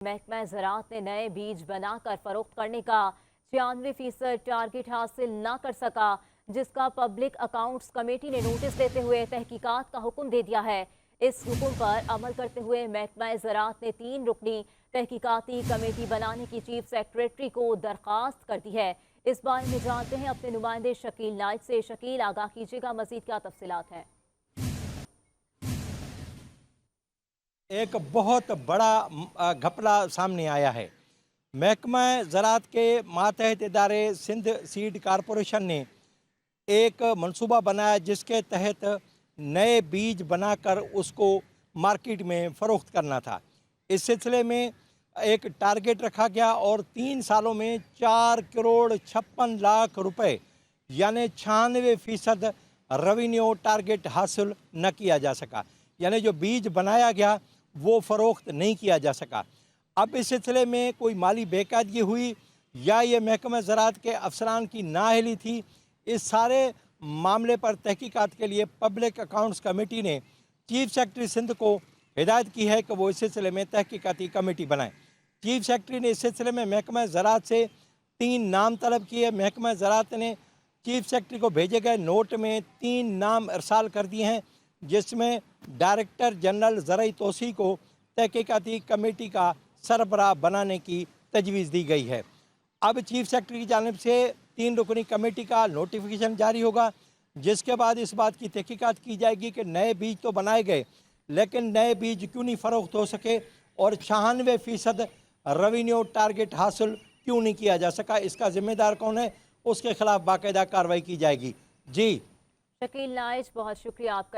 महकमा ज़राअत ने नए बीज बनाकर फरोख्त करने का 96% टारगेट हासिल न कर सका, जिसका पब्लिक अकाउंट्स कमेटी ने नोटिस देते हुए तहकीकात का हुक्म दे दिया है। इस हुक्म पर अमल करते हुए महकमा ज़राअत ने 3 रुकनी तहकीकाती कमेटी बनाने की चीफ सेक्रेटरी को दरख्वास्त कर दी है। इस बारे में जानते हैं अपने नुमाइंदे शकील नाइट से। शकील, आगाह कीजिएगा, मजीद क्या तफसीलात हैं? एक बहुत बड़ा घपला सामने आया है। महकमा ज़राअत के मातहत इदारे सिंध सीड कारपोरेशन ने एक मंसूबा बनाया जिसके तहत नए बीज बनाकर उसको मार्केट में फ़रोख्त करना था। इस सिलसिले में एक टारगेट रखा गया और 3 सालों में 4 करोड़ 56 लाख रुपए यानी 96% रेवेन्यू टारगेट हासिल न किया जा सका। यानी जो बीज बनाया गया वो फ़रोख्त नहीं किया जा सका। अब इस सिलसिले में कोई माली बेकायदगी हुई या ये महकमा ज़राअत के अफसरान की नाअहली थी, इस सारे मामले पर तहकीकात के लिए पब्लिक अकाउंट्स कमेटी ने चीफ सेक्रेटरी सिंध को हिदायत की है कि वो इस सिलसिले में तहकीकाती कमेटी बनाए। चीफ सेक्रेटरी ने इस सिलसिले में महकमा ज़राअत से 3 नाम तलब किए। महकमा ज़राअत ने चीफ सेक्रेटरी को भेजे गए नोट में 3 नाम अरसाल कर दिए हैं, जिसमें डायरेक्टर जनरल ज़राई तोसी को तहकीकाती कमेटी का सरबराह बनाने की तजवीज़ दी गई है। अब चीफ सेक्रेटरी की जानिब से 3 रुकनी कमेटी का नोटिफिकेशन जारी होगा, जिसके बाद इस बात की तहकीकात की जाएगी कि नए बीज तो बनाए गए लेकिन नए बीज क्यों नहीं फ़रोख्त हो सके और 96% रेवेन्यू टारगेट हासिल क्यों नहीं किया जा सका। इसका ज़िम्मेदार कौन है, उसके खिलाफ बाकायदा कार्रवाई की जाएगी। जी शकील नाइट, बहुत शुक्रिया आपका।